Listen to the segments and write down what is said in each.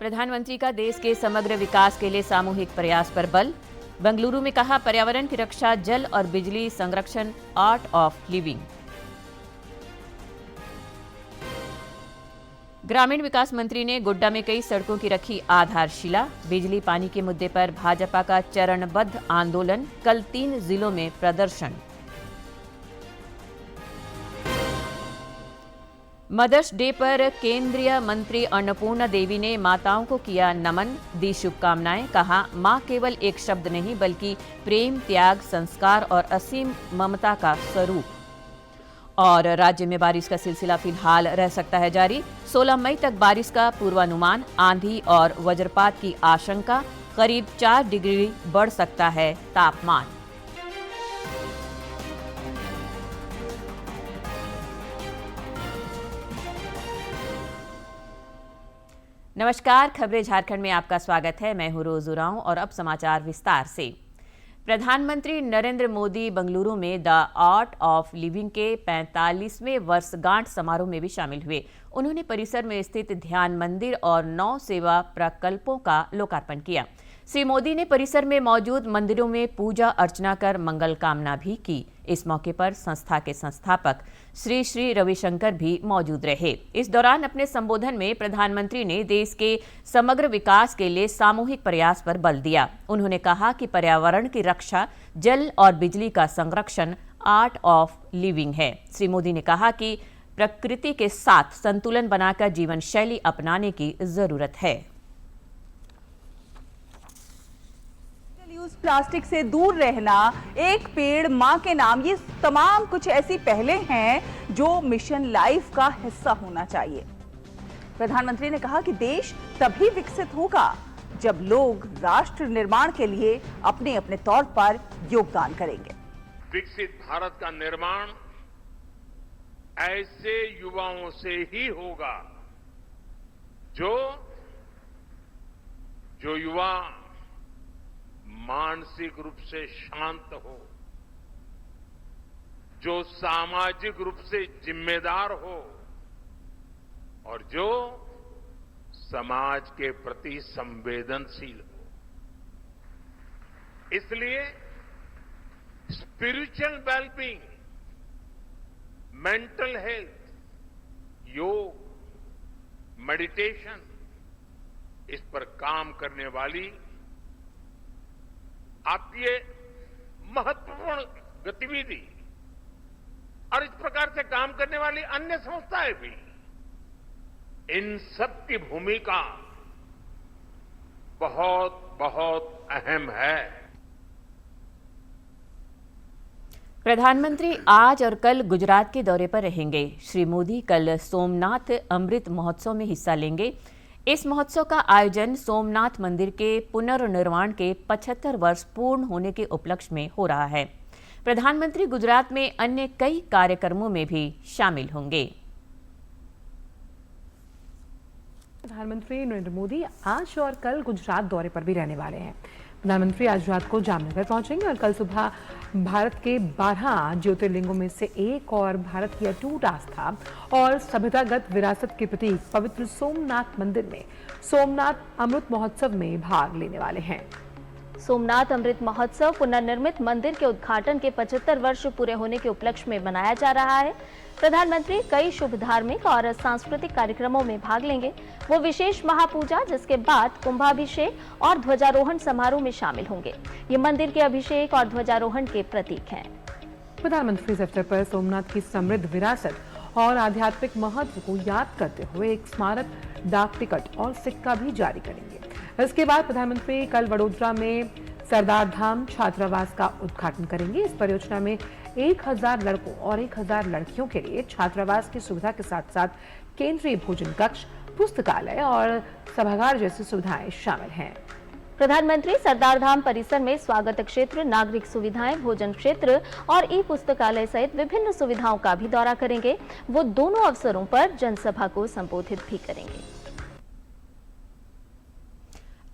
प्रधानमंत्री का देश के समग्र विकास के लिए सामूहिक प्रयास पर बल। बेंगलुरु में कहा, पर्यावरण की रक्षा, जल और बिजली संरक्षण आर्ट ऑफ लिविंग। ग्रामीण विकास मंत्री ने गोड्डा में कई सड़कों की रखी आधारशिला। बिजली पानी के मुद्दे पर भाजपा का चरणबद्ध आंदोलन, कल 3 जिलों में प्रदर्शन। मदर्स डे पर केंद्रीय मंत्री अन्नपूर्णा देवी ने माताओं को किया नमन, दी शुभकामनाएं। कहा, मां केवल एक शब्द नहीं बल्कि प्रेम, त्याग, संस्कार और असीम ममता का स्वरूप। और राज्य में बारिश का सिलसिला फिलहाल रह सकता है जारी। 16 मई तक बारिश का पूर्वानुमान। आंधी और वज्रपात की आशंका। करीब 4 डिग्री बढ़ सकता है तापमान। नमस्कार, खबरें झारखंड में आपका स्वागत है। मैं हूं रोज उरांव और अब समाचार विस्तार से। प्रधानमंत्री नरेंद्र मोदी बेंगलुरु में द आर्ट ऑफ लिविंग के 45वें वर्षगांठ समारोह में भी शामिल हुए। उन्होंने परिसर में स्थित ध्यान मंदिर और 9 सेवा प्रकल्पों का लोकार्पण किया। श्री मोदी ने परिसर में मौजूद मंदिरों में पूजा अर्चना कर मंगल कामना भी की। इस मौके पर संस्था के संस्थापक श्री रविशंकर भी मौजूद रहे। इस दौरान अपने संबोधन में प्रधानमंत्री ने देश के समग्र विकास के लिए सामूहिक प्रयास पर बल दिया। उन्होंने कहा कि पर्यावरण की रक्षा, जल और बिजली का संरक्षण आर्ट ऑफ लिविंग है। श्री मोदी ने कहा कि प्रकृति के साथ संतुलन बनाकर जीवन शैली अपनाने की जरूरत है। प्लास्टिक से दूर रहना, एक पेड़ मां के नाम, ये तमाम कुछ ऐसी पहले हैं जो मिशन लाइफ का हिस्सा होना चाहिए। प्रधानमंत्री ने कहा कि देश तभी विकसित होगा जब लोग राष्ट्र निर्माण के लिए अपने अपने तौर पर योगदान करेंगे। विकसित भारत का निर्माण ऐसे युवाओं से ही होगा जो युवा मानसिक रूप से शांत हो, जो सामाजिक रूप से जिम्मेदार हो और जो समाज के प्रति संवेदनशील हो। इसलिए स्पिरिचुअल वेलबींग, मेंटल हेल्थ, योग, मेडिटेशन, इस पर काम करने वाली आपकी ये महत्वपूर्ण गतिविधि और इस प्रकार से काम करने वाली अन्य संस्थाएं भी, इन सब की भूमिका बहुत बहुत अहम है। प्रधानमंत्री आज और कल गुजरात के दौरे पर रहेंगे। श्री मोदी कल सोमनाथ अमृत महोत्सव में हिस्सा लेंगे। इस महोत्सव का आयोजन सोमनाथ मंदिर के पुनर्निर्माण के 75 वर्ष पूर्ण होने के उपलक्ष्य में हो रहा है। प्रधानमंत्री गुजरात में अन्य कई कार्यक्रमों में भी शामिल होंगे। प्रधानमंत्री नरेंद्र मोदी आज और कल गुजरात दौरे पर भी रहने वाले हैं। प्रधानमंत्री आज रात को जामनगर पहुंचेंगे और कल सुबह भारत के 12 ज्योतिर्लिंगों में से एक और भारत की अटूट आस्था और सभ्यतागत विरासत के प्रतीक पवित्र सोमनाथ मंदिर में सोमनाथ अमृत महोत्सव में भाग लेने वाले हैं। सोमनाथ अमृत महोत्सव पुनर्निर्मित मंदिर के उद्घाटन के 75 वर्ष पूरे होने के उपलक्ष्य में मनाया जा रहा है। प्रधानमंत्री कई शुभ धार्मिक और सांस्कृतिक कार्यक्रमों में भाग लेंगे। वो विशेष महापूजा, जिसके बाद कुंभाभिषेक और ध्वजारोहण समारोह में शामिल होंगे। ये मंदिर के अभिषेक और ध्वजारोहण के प्रतीक हैं। प्रधानमंत्री इस अवसर पर सोमनाथ की समृद्ध विरासत और आध्यात्मिक महत्व को याद करते हुए एक स्मारक डाक टिकट और सिक्का भी जारी करेंगे। इसके बाद प्रधानमंत्री कल वडोदरा में सरदार धाम छात्रावास का उद्घाटन करेंगे। इस परियोजना में 1000 लड़कों और 1000 लड़कियों के लिए छात्रावास की सुविधा के साथ साथ केंद्रीय भोजन कक्ष, पुस्तकालय और सभागार जैसी सुविधाएं शामिल हैं। प्रधानमंत्री सरदार धाम परिसर में स्वागत क्षेत्र, नागरिक सुविधाएं, भोजन क्षेत्र और ई पुस्तकालय सहित विभिन्न सुविधाओं का भी दौरा करेंगे। वो दोनों अवसरों पर जनसभा को संबोधित भी करेंगे।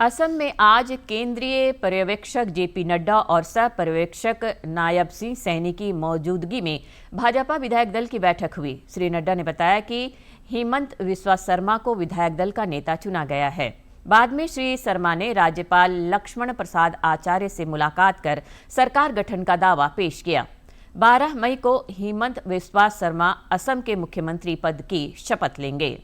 असम में आज केंद्रीय पर्यवेक्षक जेपी नड्डा और सह पर्यवेक्षक नायब सिंह सैनी की मौजूदगी में भाजपा विधायक दल की बैठक हुई। श्री नड्डा ने बताया कि हेमंत विश्वा शर्मा को विधायक दल का नेता चुना गया है। बाद में श्री शर्मा ने राज्यपाल लक्ष्मण प्रसाद आचार्य से मुलाकात कर सरकार गठन का दावा पेश किया। 12 मई को हेमंत बिस्वा शर्मा असम के मुख्यमंत्री पद की शपथ लेंगे।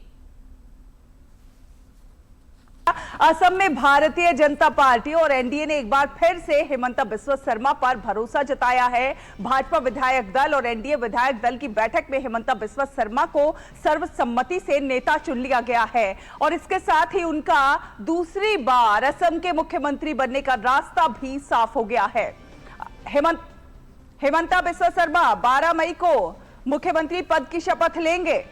असम में भारतीय जनता पार्टी और एनडीए ने एक बार फिर से हेमंत बिस्वा शर्मा पर भरोसा जताया है। भाजपा विधायक दल और एनडीए विधायक दल की बैठक में हेमंत बिस्वा शर्मा को सर्वसम्मति से नेता चुन लिया गया है और इसके साथ ही उनका दूसरी बार असम के मुख्यमंत्री बनने का रास्ता भी साफ हो गया है। हेमंत बिस्वा शर्मा 12 मई को मुख्यमंत्री पद की शपथ लेंगे।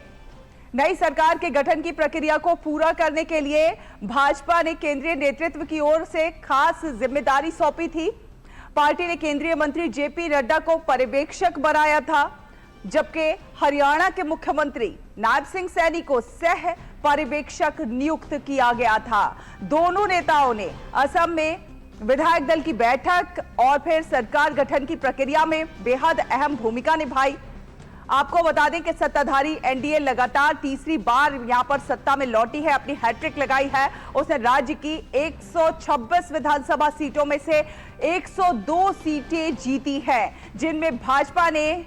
नई सरकार के गठन की प्रक्रिया को पूरा करने के लिए भाजपा ने केंद्रीय नेतृत्व की ओर से खास जिम्मेदारी सौंपी थी। पार्टी ने केंद्रीय मंत्री जेपी नड्डा को पर्यवेक्षक बनाया था, जबकि हरियाणा के मुख्यमंत्री नायब सिंह सैनी को सह पर्यवेक्षक नियुक्त किया गया था। दोनों नेताओं ने असम में विधायक दल की बैठक और फिर सरकार गठन की प्रक्रिया में बेहद अहम भूमिका निभाई। आपको बता दें कि सत्ताधारी एनडीए लगातार तीसरी बार यहां पर सत्ता में लौटी है, अपनी हैट्रिक लगाई है। उसने राज्य की 126 विधानसभा सीटों में से 102 सीटें जीती हैं, जिनमें भाजपा ने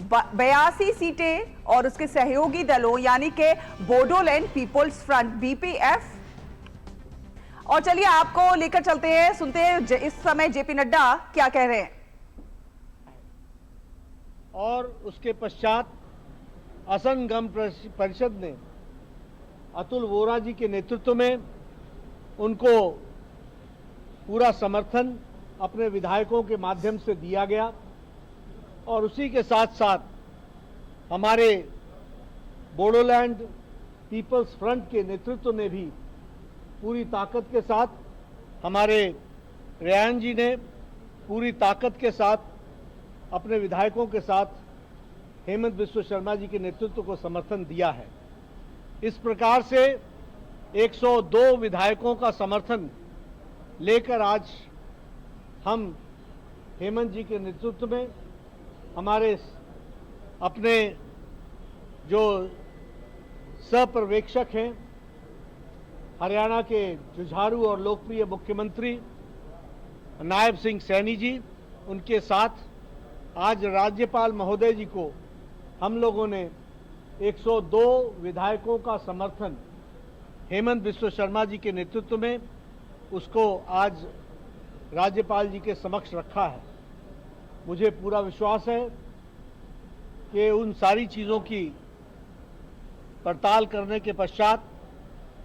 82 सीटें और उसके सहयोगी दलों यानी कि बोडोलैंड पीपुल्स फ्रंट बीपीएफ। और चलिए आपको लेकर चलते हैं, सुनते हैं इस समय जेपी नड्डा क्या कह रहे हैं। और उसके पश्चात असम गण परिषद ने अतुल वोरा जी के नेतृत्व में उनको पूरा समर्थन अपने विधायकों के माध्यम से दिया गया और उसी के साथ साथ हमारे बोडोलैंड पीपल्स फ्रंट के नेतृत्व ने भी पूरी ताकत के साथ, हमारे रेयान जी ने पूरी ताकत के साथ अपने विधायकों के साथ हेमंत बिस्वा शर्मा जी के नेतृत्व को समर्थन दिया है। इस प्रकार से 102 विधायकों का समर्थन लेकर आज हम हेमंत जी के नेतृत्व में हमारे अपने जो सहपर्यवेक्षक हैं हरियाणा के जुझारू और लोकप्रिय मुख्यमंत्री नायब सिंह सैनी जी, उनके साथ आज राज्यपाल महोदय जी को हम लोगों ने 102 विधायकों का समर्थन हेमंत बिस्वा शर्मा जी के नेतृत्व में उसको आज राज्यपाल जी के समक्ष रखा है। मुझे पूरा विश्वास है कि उन सारी चीज़ों की पड़ताल करने के पश्चात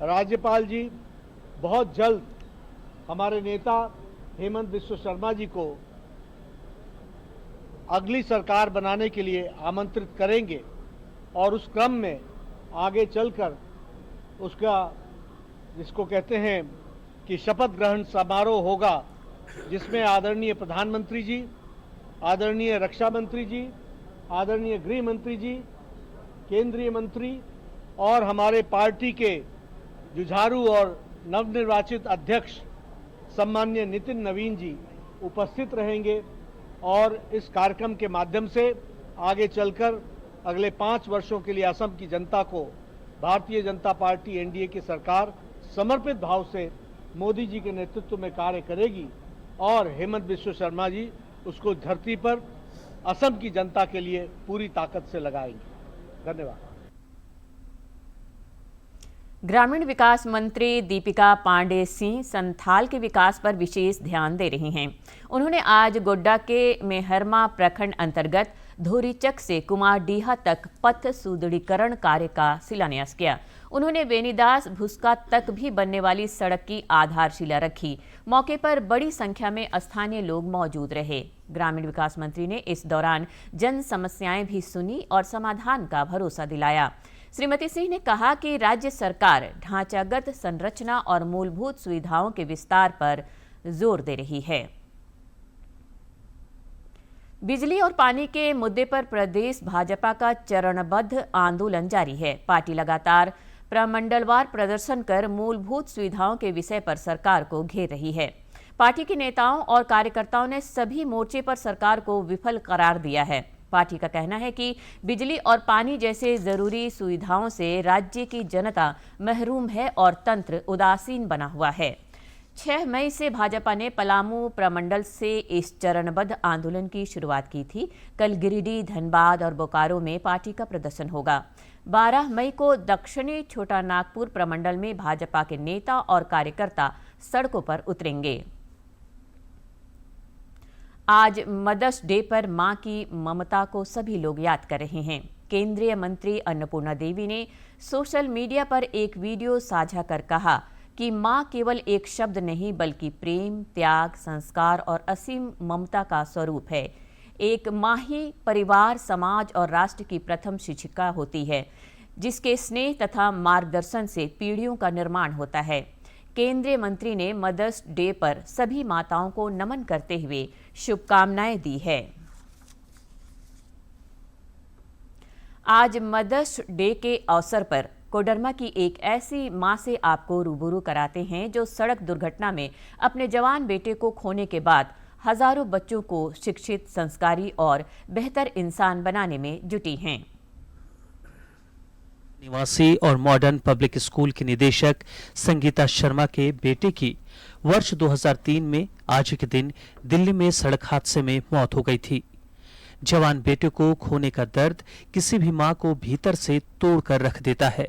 राज्यपाल जी बहुत जल्द हमारे नेता हेमंत बिस्वा शर्मा जी को अगली सरकार बनाने के लिए आमंत्रित करेंगे और उस क्रम में आगे चलकर उसका जिसको कहते हैं कि शपथ ग्रहण समारोह होगा, जिसमें आदरणीय प्रधानमंत्री जी, आदरणीय रक्षा मंत्री जी, आदरणीय गृह मंत्री जी, केंद्रीय मंत्री और हमारे पार्टी के जुझारू और नवनिर्वाचित अध्यक्ष सम्माननीय नितिन नवीन जी उपस्थित रहेंगे और इस कार्यक्रम के माध्यम से आगे चलकर अगले 5 वर्षों के लिए असम की जनता को भारतीय जनता पार्टी एनडीए की सरकार समर्पित भाव से मोदी जी के नेतृत्व में कार्य करेगी और हेमंत बिस्वा शर्मा जी उसको धरती पर असम की जनता के लिए पूरी ताकत से लगाएंगे। धन्यवाद। ग्रामीण विकास मंत्री दीपिका पांडे सिंह संथाल के विकास पर विशेष ध्यान दे रही हैं। उन्होंने आज गोड्डा के मेहरमा प्रखंड अंतर्गत धोरीचक से कुमारडीहा तक पथ सुदृढ़ीकरण कार्य का शिलान्यास किया। उन्होंने बेनीदास भुस्का तक भी बनने वाली सड़क की आधारशिला रखी। मौके पर बड़ी संख्या में स्थानीय लोग मौजूद रहे। ग्रामीण विकास मंत्री ने इस दौरान जन समस्याएं भी सुनी और समाधान का भरोसा दिलाया। श्रीमती सिंह ने कहा कि राज्य सरकार ढांचागत संरचना और मूलभूत सुविधाओं के विस्तार पर जोर दे रही है। बिजली और पानी के मुद्दे पर प्रदेश भाजपा का चरणबद्ध आंदोलन जारी है। पार्टी लगातार प्रमंडलवार प्रदर्शन कर मूलभूत सुविधाओं के विषय पर सरकार को घेर रही है। पार्टी के नेताओं और कार्यकर्ताओं ने सभी मोर्चे पर सरकार को विफल करार दिया है। पार्टी का कहना है कि बिजली और पानी जैसे जरूरी सुविधाओं से राज्य की जनता महरूम है और तंत्र उदासीन बना हुआ है। 6 मई से भाजपा ने पलामू प्रमंडल से इस चरणबद्ध आंदोलन की शुरुआत की थी। कल गिरिडीह, धनबाद और बोकारो में पार्टी का प्रदर्शन होगा। 12 मई को दक्षिणी छोटा नागपुर प्रमंडल में भाजपा के नेता और कार्यकर्ता सड़कों पर उतरेंगे। आज मदर्स डे पर मां की ममता को सभी लोग याद कर रहे हैं। केंद्रीय मंत्री अन्नपूर्णा देवी ने सोशल मीडिया पर एक वीडियो साझा कर कहा कि मां केवल एक शब्द नहीं बल्कि प्रेम, त्याग, संस्कार और असीम ममता का स्वरूप है। एक मां ही परिवार, समाज और राष्ट्र की प्रथम शिक्षिका होती है, जिसके स्नेह तथा मार्गदर्शन से पीढ़ियों का निर्माण होता है। केंद्रीय मंत्री ने मदर्स डे पर सभी माताओं को नमन करते हुए शुभकामनाएं दी है। आज मदर्स डे के अवसर पर कोडरमा की एक ऐसी मां से आपको रूबरू कराते हैं जो सड़क दुर्घटना में अपने जवान बेटे को खोने के बाद हजारों बच्चों को शिक्षित, संस्कारी और बेहतर इंसान बनाने में जुटी हैं। निवासी और मॉडर्न पब्लिक स्कूल की निदेशक संगीता शर्मा के बेटे की वर्ष 2003 में आज के दिन दिल्ली में सड़क हादसे में मौत हो गई थी। जवान बेटे को खोने का दर्द किसी भी मां को भीतर से तोड़ कर रख देता है,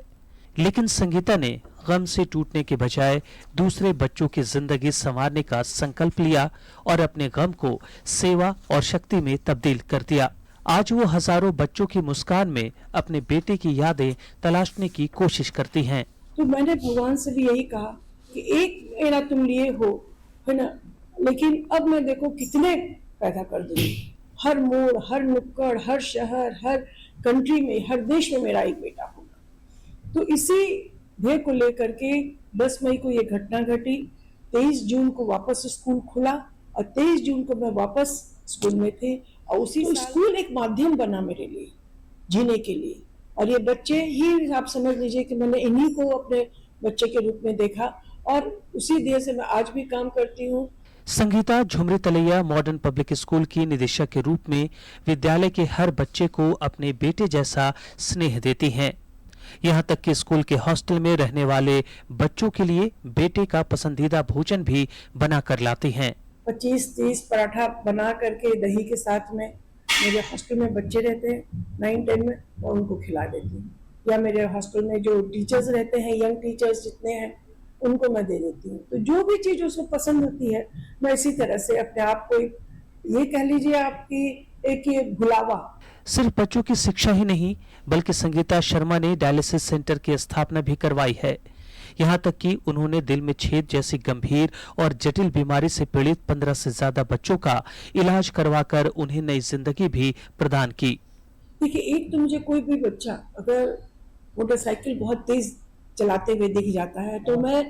लेकिन संगीता ने गम से टूटने के बजाय दूसरे बच्चों की जिंदगी संवारने का संकल्प लिया और अपने गम को सेवा और शक्ति में तब्दील कर दिया। आज वो हजारों बच्चों की मुस्कान में अपने बेटे की यादें तलाशने की कोशिश करती हैं। तो मैंने भगवान से भी यही कहा कि एक मेरा तुम लिए हो, है ना, लेकिन अब मैं देखो कितने पैदा कर दूंगी। हर मोड़, हर नुक्कड़, हर शहर, हर कंट्री में, हर देश में मेरा एक बेटा होगा। तो इसी ध्येय को लेकर के 10 मई को ये घटना घटी। 23 जून को वापस स्कूल खुला और 23 जून को मैं वापस स्कूल में थे और उसी स्कूल एक माध्यम बना मेरे लिए जीने के लिए। और ये बच्चे ही आप समझ लीजिए कि मैंने इन्हीं को अपने बच्चे के रूप में देखा और उसी ध्येय से मैं आज भी काम करती हूँ। संगीता झुमरी तलैया मॉडर्न पब्लिक स्कूल की निदेशक के रूप में विद्यालय के हर बच्चे को अपने बेटे जैसा स्नेह देती हैं। यहाँ तक कि स्कूल के हॉस्टल में रहने वाले बच्चों के लिए बेटे का पसंदीदा भोजन भी बना कर लाती हैं। 25-30 पराठा बना करके दही के साथ में मेरे हॉस्टल में बच्चे रहते हैं 9-10 में, और उनको खिला देती हूँ। या मेरे हॉस्टल में जो टीचर्स रहते हैं, यंग टीचर्स जितने हैं, उनको मैं दे देती हूँ। तो जो भी चीज़ उसको पसंद होती है मैं इसी तरह से अपने आप को ये कह लीजिए आपकी एक ये भुलावा। सिर्फ बच्चों की शिक्षा ही नहीं बल्कि संगीता शर्मा ने डायलिसिस सेंटर की स्थापना भी करवाई है। यहाँ तक कि उन्होंने दिल में छेद जैसी गंभीर और जटिल बीमारी से पीड़ित 15 से ज्यादा बच्चों का इलाज करवाकर उन्हें नई जिंदगी भी प्रदान की। देखिए, एक तो मुझे कोई भी बच्चा अगर मोटरसाइकिल बहुत तेज चलाते हुए दिख जाता है तो मैं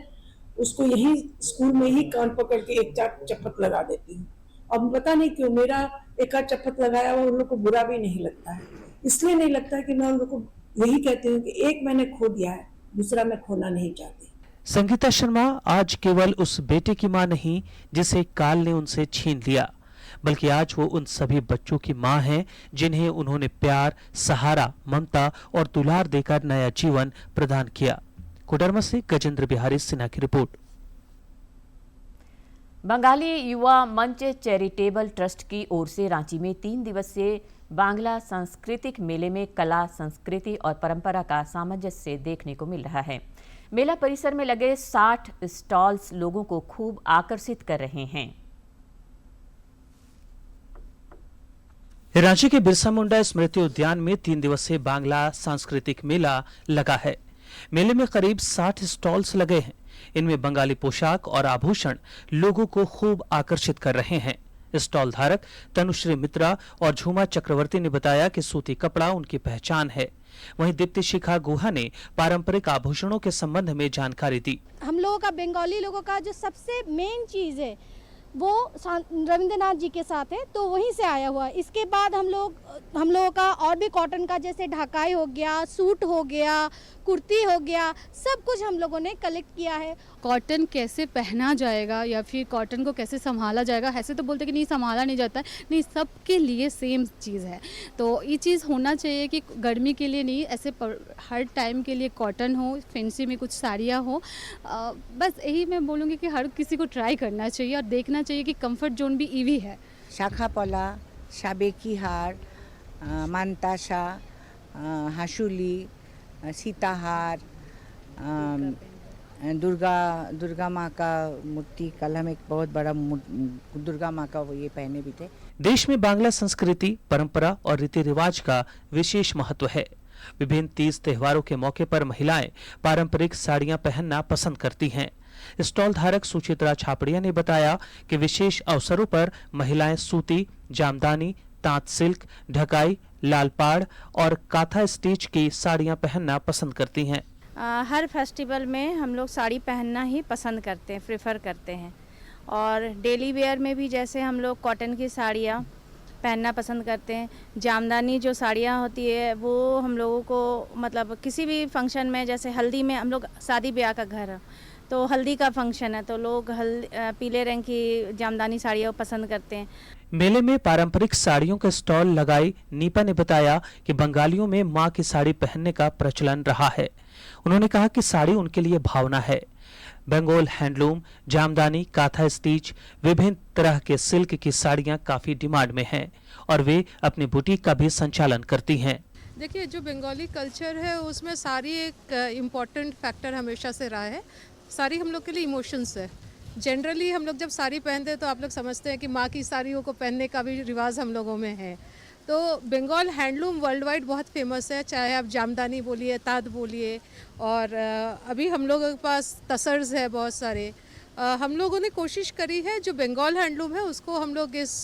उसको यही स्कूल में ही कान पकड़ के एक चप्पत लगा देती हूँ। अब पता नहीं क्यों मेरा एक आध चप्पत लगाया हुआ उन लोग को बुरा भी नहीं लगता है। इसलिए नहीं लगता है कि मैं उन लोग को यही कहती हूँ कि एक मैंने खो दिया है, दूसरा मैं खोना नहीं चाहती। संगीता शर्मा आज केवल उस बेटे की मां नहीं जिसे काल ने उनसे छीन लिया, बल्कि आज वो उन सभी बच्चों की मां हैं जिन्हें उन्होंने प्यार, सहारा, ममता और दुलार देकर नया जीवन प्रदान किया। कोडरमा से गजेंद्र बिहारी सिन्हा की रिपोर्ट। बंगाली युवा मंच चैरिटेबल ट्रस्ट की ओर से रांची में 3 दिवसीय बांग्ला सांस्कृतिक मेले में कला, संस्कृति और परंपरा का सामंजस्य देखने को मिल रहा है। मेला परिसर में लगे 60 स्टॉल्स लोगों को खूब आकर्षित कर रहे हैं। रांची के बिरसा मुंडा स्मृति उद्यान में 3 दिवसीय बांग्ला सांस्कृतिक मेला लगा है। मेले में करीब 60 स्टॉल्स लगे हैं। इनमें बंगाली पोशाक और आभूषण लोगों को खूब आकर्षित कर रहे हैं। स्टॉल धारक तनुश्री मित्रा और झूमा चक्रवर्ती ने बताया कि सूती कपड़ा उनकी पहचान है। वहीं दीप्ति शिखा गुहा ने पारंपरिक आभूषणों के संबंध में जानकारी दी। हम लोगों का, बंगाली लोगों का जो सबसे मेन चीज है वो रविंद्रनाथ जी के साथ है, तो वहीं से आया हुआ है। इसके बाद हम लोगों का और भी कॉटन का जैसे ढाकाई हो गया, सूट हो गया, कुर्ती हो गया, सब कुछ हम लोगों ने कलेक्ट किया है। कॉटन कैसे पहना जाएगा या फिर कॉटन को कैसे संभाला जाएगा, ऐसे तो बोलते कि नहीं संभाला नहीं जाता है, नहीं सबके लिए सेम चीज़ है। तो ये चीज़ होना चाहिए कि गर्मी के लिए नहीं, ऐसे हर टाइम के लिए कॉटन हो, फैंसी में कुछ साड़ियाँ हो। बस यही मैं बोलूँगी कि हर किसी को ट्राई करना चाहिए और देखना चाहिए कि कंफर्ट जोन भी ईवी है। শাখাপলা, সাবেকি হার, মান্তাসা, হাসুলি, सीताहार, दुर्गा माँ का मूर्ति, कल हम एक बहुत बड़ा दुर्गा माँ का ये पहने भी थे। देश में बांग्ला संस्कृति, परंपरा और रीति रिवाज का विशेष महत्व है। विभिन्न तीज त्योहारों के मौके पर महिलाएं पारंपरिक साड़ियां पहनना पसंद करती हैं। स्टॉल धारक सुचित्रा छापड़िया ने बताया कि विशेष अवसरों पर महिलाएं सूती, जामदानी, तांत सिल्क, ढकाई, लालपाड़ और काथा स्टिच की साड़ियां पहनना पसंद करती हैं। हर फेस्टिवल में हम लोग साड़ी पहनना ही पसंद करते हैं, प्रेफर करते हैं। और डेली वेयर में भी जैसे हम लोग कॉटन की साड़ियाँ पहनना पसंद करते हैं। जामदानी जो साड़ियाँ होती है वो हम लोगों को मतलब किसी भी फंक्शन में, जैसे हल्दी में, हम लोग शादी ब्याह का घर है तो हल्दी का फंक्शन है तो लोग पीले रंग की जामदानी साड़ियाँ पसंद करते हैं। मेले में पारंपरिक साड़ियों के स्टॉल लगाई नीपा ने बताया कि बंगालियों में मां की साड़ी पहनने का प्रचलन रहा है। उन्होंने कहा कि साड़ी उनके लिए भावना है। बंगाल हैंडलूम, जामदानी, काथा स्टिच, विभिन्न तरह के सिल्क की साड़ियां काफी डिमांड में हैं और वे अपनी बुटीक का भी संचालन करती हैं। देखिए, जो बंगाली कल्चर है उसमें साड़ी एक इम्पॉर्टेंट फैक्टर हमेशा से रहा है। साड़ी हम लोग के लिए इमोशंस है। जनरली हम लोग जब साड़ी पहनते हैं तो आप लोग समझते हैं कि माँ की साड़ियों को पहनने का भी रिवाज हम लोगों में है। तो बंगाल हैंडलूम वर्ल्ड वाइड बहुत फेमस है, चाहे आप जामदानी बोलिए, ताँत बोलिए, और अभी हम लोगों के पास तसर्स है बहुत सारे। हम लोगों ने कोशिश करी है जो बंगाल हैंडलूम है उसको हम लोग इस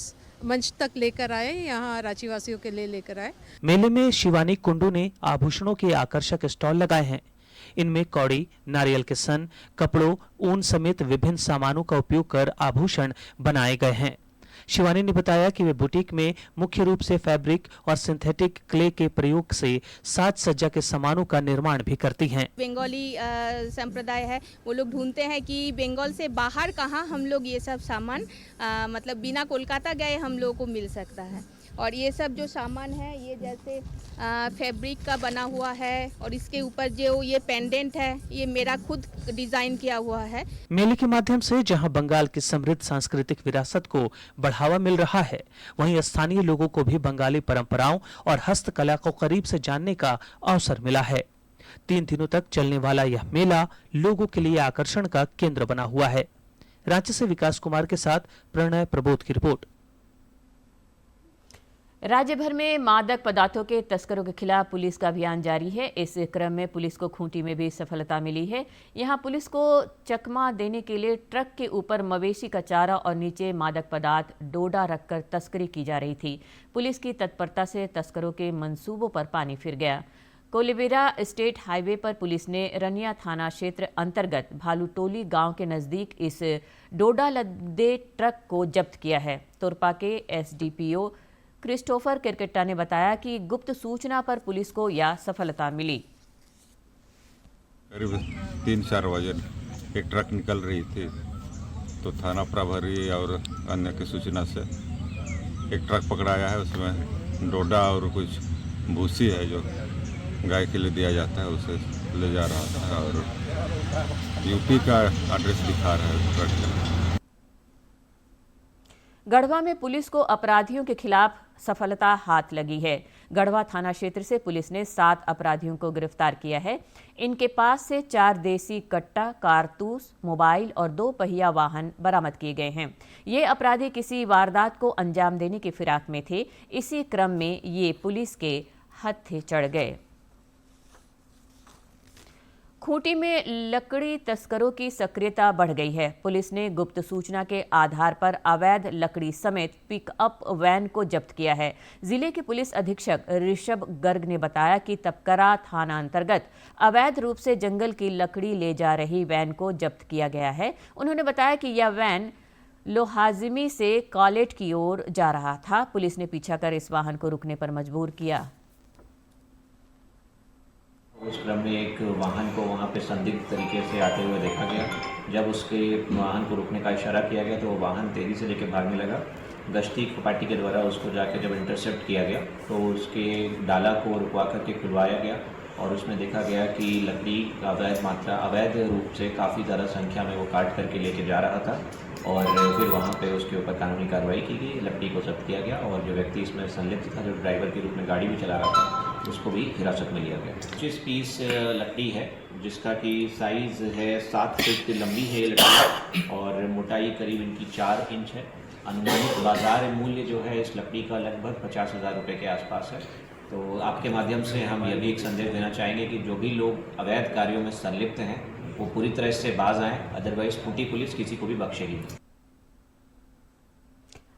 मंच तक लेकर आए, यहाँ रांची वासियों के लिए लेकर आए। मेले में शिवानी कुंडू ने आभूषणों के आकर्षक स्टॉल लगाए हैं। इनमें कौड़ी, नारियल के सन, कपड़ों, ऊन समेत विभिन्न सामानों का उपयोग कर आभूषण बनाए गए हैं। शिवानी ने बताया कि वे बुटीक में मुख्य रूप से फैब्रिक और सिंथेटिक क्ले के प्रयोग से साज सज्जा के सामानों का निर्माण भी करती हैं। बंगाली संप्रदाय है, वो लोग ढूंढते हैं कि बंगाल से बाहर कहाँ हम लोग ये सब सामान मतलब बिना कोलकाता गए हम लोगों को मिल सकता है। और ये सब जो सामान है ये जैसे फैब्रिक का बना हुआ है और इसके ऊपर जो ये पेंडेंट है ये मेरा खुद डिजाइन किया हुआ है। मेले के माध्यम से जहां बंगाल की समृद्ध सांस्कृतिक विरासत को बढ़ावा मिल रहा है, वहीं स्थानीय लोगों को भी बंगाली परंपराओं और हस्तकला को करीब से जानने का अवसर मिला है। 3 दिनों तक चलने वाला यह मेला लोगों के लिए आकर्षण का केंद्र बना हुआ है। रांची से विकास कुमार के साथ प्रणय प्रबोध की रिपोर्ट। राज्य भर में मादक पदार्थों के तस्करों के खिलाफ पुलिस का अभियान जारी है। इस क्रम में पुलिस को खूंटी में भी सफलता मिली है। यहां पुलिस को चकमा देने के लिए ट्रक के ऊपर मवेशी का चारा और नीचे मादक पदार्थ डोडा रखकर तस्करी की जा रही थी। पुलिस की तत्परता से तस्करों के मंसूबों पर पानी फिर गया। कोलेबिरा स्टेट हाईवे पर पुलिस ने रनिया थाना क्षेत्र अंतर्गत भालूटोली गांव के नजदीक इस डोडा लदे ट्रक को जब्त किया है। तोरपा के एसडीपीओ क्रिस्टोफर किरकिट्टा ने बताया कि गुप्त सूचना पर पुलिस को यह सफलता मिली। करीब 3-4 बजे एक ट्रक निकल रही थी तो थाना प्रभारी और अन्य की सूचना से एक ट्रक पकड़ाया है। उसमें डोडा और कुछ भूसी है जो गाय के लिए दिया जाता है, उसे ले जा रहा था और यूपी का एड्रेस दिखा रहा है ट्रक का। गढ़वा में पुलिस को अपराधियों के खिलाफ सफलता हाथ लगी है। गढ़वा थाना क्षेत्र से पुलिस ने 7 अपराधियों को गिरफ्तार किया है। इनके पास से 4 देसी कट्टा, कारतूस, मोबाइल और 2 पहिया वाहन बरामद किए गए हैं। ये अपराधी किसी वारदात को अंजाम देने की फिराक में थे। इसी क्रम में ये पुलिस के हत्थे चढ़ गए। खूंटी में लकड़ी तस्करों की सक्रियता बढ़ गई है। पुलिस ने गुप्त सूचना के आधार पर अवैध लकड़ी समेत पिकअप वैन को जब्त किया है। जिले के पुलिस अधीक्षक ऋषभ गर्ग ने बताया कि तपकरा थाना अंतर्गत अवैध रूप से जंगल की लकड़ी ले जा रही वैन को जब्त किया गया है। उन्होंने बताया कि यह वैन लोहाजिमी से कॉलेट की ओर जा रहा था। पुलिस ने पीछा कर इस वाहन को रुकने पर मजबूर किया। उस क्रम में एक वाहन को वहां पे संदिग्ध तरीके से आते हुए देखा गया। जब उसके वाहन को रुकने का इशारा किया गया तो वो वाहन तेजी से लेकर भागने लगा। गश्ती पार्टी के द्वारा उसको जाके जब इंटरसेप्ट किया गया तो उसके डाला को रुकवा करके खुलवाया गया और उसमें देखा गया कि लकड़ी का अवैध रूप से काफ़ी ज़्यादा संख्या में वो काट करके लेके जा रहा था और फिर वहाँ पे उसके ऊपर कानूनी कार्रवाई की गई। लकड़ी को जब्त किया गया और जो व्यक्ति इसमें संलिप्त था, जो ड्राइवर के रूप में गाड़ी भी चला रहा था, उसको भी हिरासत में लिया गया। 25 पीस लकड़ी है जिसका कि साइज़ है 7 फीट लंबी है ये लकड़ी और मोटाई करीब इनकी 4 इंच है। अनुमानित बाजार मूल्य जो है इस लकड़ी का लगभग 50,000 रुपये के आसपास है। तो आपके माध्यम से हम यह भी एक संदेश देना चाहेंगे कि जो भी लोग अवैध कार्यों में संलिप्त हैं वो पूरी तरह से बाज आएं, अदरवाइज फूटी पुलिस किसी को भी बख्शेगी।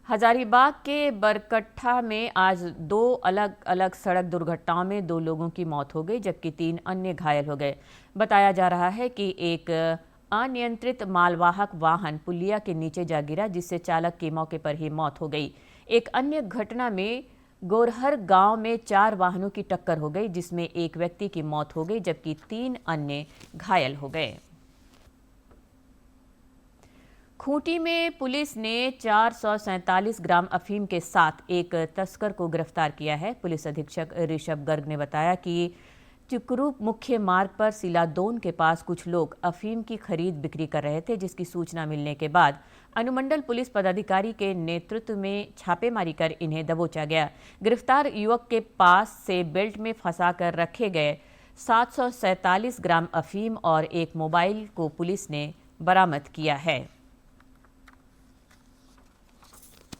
हजारीबाग के बरकट्ठा में आज 2 अलग अलग सड़क दुर्घटनाओं में 2 लोगों की मौत हो गई जबकि 3 अन्य घायल हो गए। बताया जा रहा है कि एक अनियंत्रित मालवाहक वाहन पुलिया के नीचे जा गिरा जिससे चालक की मौके पर ही मौत हो गई। एक अन्य घटना में गोरहर गांव में 4 वाहनों की टक्कर हो गई जिसमें एक व्यक्ति की मौत हो गई जबकि 3 अन्य घायल हो गए। खूंटी में पुलिस ने 447 ग्राम अफीम के साथ एक तस्कर को गिरफ्तार किया है। पुलिस अधीक्षक ऋषभ गर्ग ने बताया कि चिकरू मुख्य मार्ग पर सिलादोन के पास कुछ लोग अफीम की खरीद बिक्री कर रहे थे जिसकी सूचना मिलने के बाद अनुमंडल पुलिस पदाधिकारी के नेतृत्व में छापेमारी कर इन्हें दबोचा गया। गिरफ्तार युवक के पास से बेल्ट में फंसाकर रखे गए 747 ग्राम अफीम और एक मोबाइल को पुलिस ने बरामद किया है।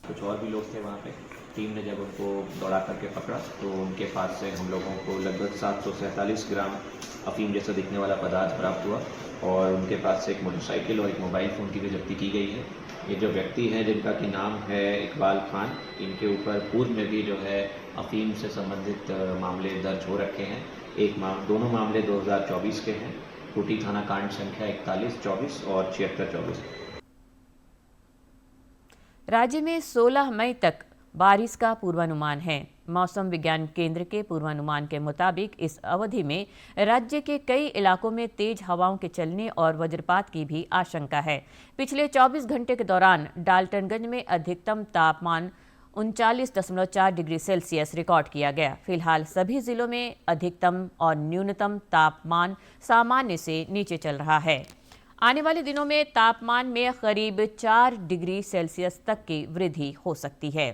कुछ और भी लोग थे वहाँ पे। टीम ने जब उनको दौड़ा करके पकड़ा तो उनके पास से हम लोगों को लगभग 747 ग्राम अफीम जैसा दिखने वाला पदार्थ प्राप्त हुआ और उनके पास से एक मोटरसाइकिल और एक मोबाइल फ़ोन की भी जब्ती की गई है। ये जो व्यक्ति हैं जिनका कि नाम है इकबाल खान, इनके ऊपर पूर्व में भी जो है अफीम से संबंधित मामले दर्ज हो रखे हैं। दोनों मामले 2024 के हैं। खूंटी थाना कांड संख्या 4124 और 7624। राज्य में 16 मई तक बारिश का पूर्वानुमान है। मौसम विज्ञान केंद्र के पूर्वानुमान के मुताबिक इस अवधि में राज्य के कई इलाकों में तेज हवाओं के चलने और वज्रपात की भी आशंका है। पिछले 24 घंटे के दौरान डाल्टनगंज में अधिकतम तापमान 39.4 डिग्री सेल्सियस रिकॉर्ड किया गया। फिलहाल सभी जिलों में अधिकतम और न्यूनतम तापमान सामान्य से नीचे चल रहा है। आने वाले दिनों में तापमान में करीब 4 डिग्री सेल्सियस तक की वृद्धि हो सकती है।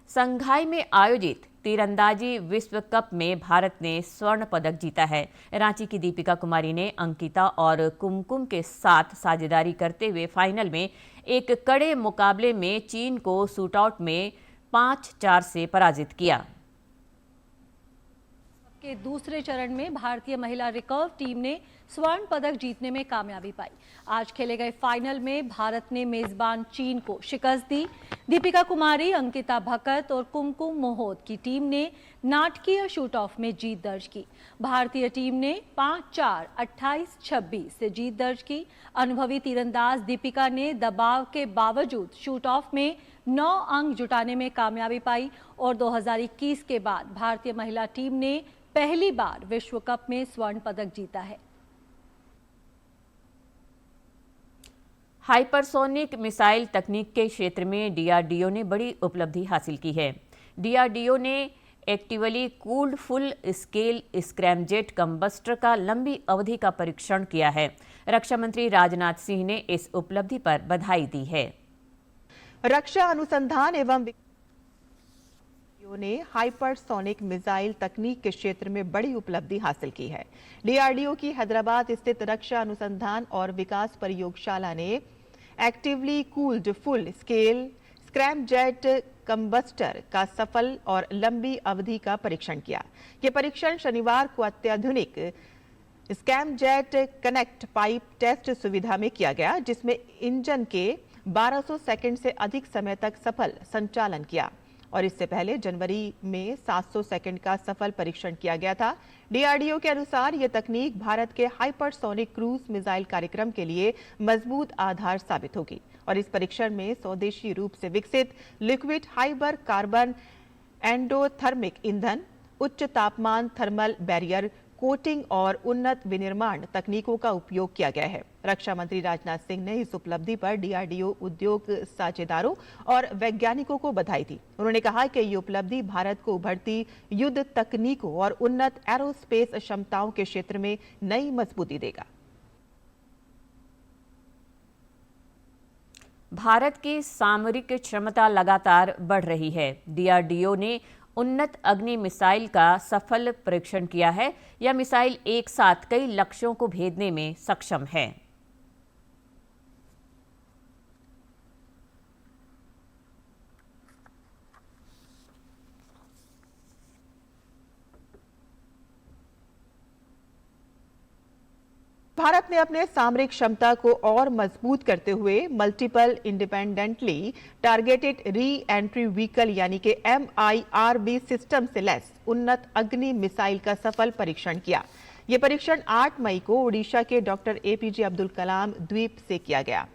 संघाई में आयोजित तीरंदाजी विश्व कप में भारत ने स्वर्ण पदक जीता है। रांची की दीपिका कुमारी ने अंकिता और कुमकुम के साथ साझेदारी करते हुए फाइनल में एक कड़े मुकाबले में चीन को शूटआउट में 5-4 से पराजित किया। के दूसरे चरण में भारतीय महिला रिकर्व टीम ने स्वर्ण पदक जीतने में कामयाबी पाई। आज खेले गए फाइनल में भारत ने मेजबान चीन को शिकस्त दी। दीपिका कुमारी, अंकिता भकत और कुमकुम मोहोत की टीम ने नाटकीय शूट ऑफ में जीत दर्ज की। भारतीय टीम ने 5-4, 28-26 से जीत दर्ज की। अनुभवी तीरंदाज दीपिका ने दबाव के बावजूद शूट ऑफ में 9 अंक जुटाने में कामयाबी पाई और 2021 के बाद भारतीय महिला टीम ने पहली बार विश्व कप में स्वर्ण पदक जीता है। हाइपरसोनिक मिसाइल तकनीक के क्षेत्र में डीआरडीओ ने बड़ी उपलब्धि हासिल की है। डीआरडीओ ने actively cooled full scale scramjet combustor का लंबी अवधि का परीक्षण किया है। रक्षा मंत्री राजनाथ सिंह ने इस उपलब्धि पर बधाई दी है। रक्षा अनुसंधान एवं ने हाइपरसोनिक मिसाइल तकनीक के क्षेत्र में बड़ी उपलब्धि हासिल की है। डीआरडीओ की हैदराबाद स्थित रक्षा अनुसंधान और विकास प्रयोगशाला ने actively cooled full scale scramjet combustor का सफल और लंबी अवधि का परीक्षण किया। यह परीक्षण शनिवार को अत्याधुनिक स्क्रैमजेट कनेक्ट पाइप टेस्ट सुविधा में किया गया, जिसमें इंजन के 1200 सेकंड से अधिक समय तक सफल संचालन किया और इससे पहले जनवरी में 700 सेकंड का सफल परीक्षण किया गया था। डीआरडीओ के अनुसार ये तकनीक भारत के हाइपरसोनिक क्रूज मिसाइल कार्यक्रम के लिए मजबूत आधार साबित होगी और इस परीक्षण में स्वदेशी रूप से विकसित लिक्विड हाइबर कार्बन एंडोथर्मिक ईंधन, उच्च तापमान थर्मल बैरियर कोटिंग और उन्नत विनिर्माण तकनीकों का उपयोग किया गया है। रक्षा मंत्री राजनाथ सिंह ने इस उपलब्धि पर डीआरडीओ उद्योग साझेदारों और वैज्ञानिकों को बधाई दी। उन्होंने कहा कि ये उपलब्धि भारत को उभरती युद्ध तकनीकों और उन्नत एरोस्पेस क्षमताओं के क्षेत्र में नई मजबूती देगा। भारत की सामरिक क्षमता लगातार बढ़ रही है। डीआरडीओ ने उन्नत अग्नि मिसाइल का सफल परीक्षण किया है। यह मिसाइल एक साथ कई लक्ष्यों को भेदने में सक्षम है। भारत ने अपने सामरिक क्षमता को और मजबूत करते हुए multiple independently targeted re entry vehicle यानी कि MIRV सिस्टम से लैस उन्नत अग्नि मिसाइल का सफल परीक्षण किया। यह परीक्षण 8 मई को ओडिशा के डॉक्टर APJ अब्दुल कलाम द्वीप से किया गया।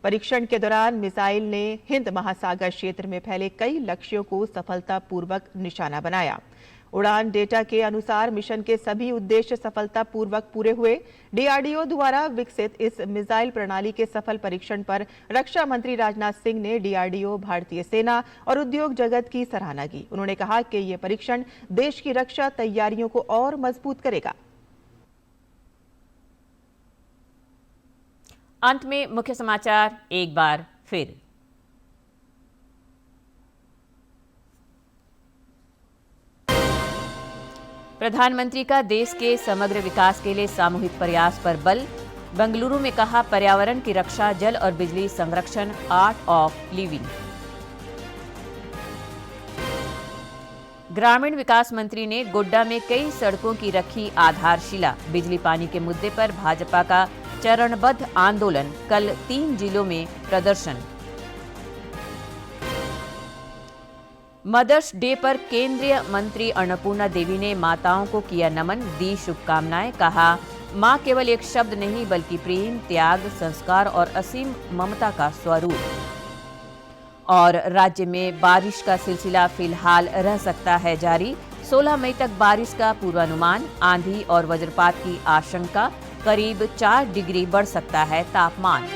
परीक्षण के दौरान मिसाइल ने हिंद महासागर क्षेत्र में फैले कई लक्ष्यों को सफलतापूर्वक निशाना बनाया। उड़ान डेटा के अनुसार मिशन के सभी उद्देश्य सफलतापूर्वक पूरे हुए। डीआरडीओ द्वारा विकसित इस मिसाइल प्रणाली के सफल परीक्षण पर रक्षा मंत्री राजनाथ सिंह ने डीआरडीओ, भारतीय सेना और उद्योग जगत की सराहना की। उन्होंने कहा कि ये परीक्षण देश की रक्षा तैयारियों को और मजबूत करेगा। अंत में मुख्य समाचार एक बार फिर। प्रधानमंत्री का देश के समग्र विकास के लिए सामूहिक प्रयास पर बल। बेंगलुरु में कहा, पर्यावरण की रक्षा, जल और बिजली संरक्षण आर्ट ऑफ लिविंग। ग्रामीण विकास मंत्री ने गोड्डा में कई सड़कों की रखी आधारशिला। बिजली पानी के मुद्दे पर भाजपा का चरणबद्ध आंदोलन, कल 3 जिलों में प्रदर्शन। मदर्स डे पर केंद्रीय मंत्री अन्नपूर्णा देवी ने माताओं को किया नमन, दी शुभकामनाएं। कहा, मां केवल एक शब्द नहीं बल्कि प्रेम, त्याग, संस्कार और असीम ममता का स्वरूप। और राज्य में बारिश का सिलसिला फिलहाल रह सकता है जारी। 16 मई तक बारिश का पूर्वानुमान। आंधी और वज्रपात की आशंका। करीब 4 डिग्री बढ़ सकता है तापमान।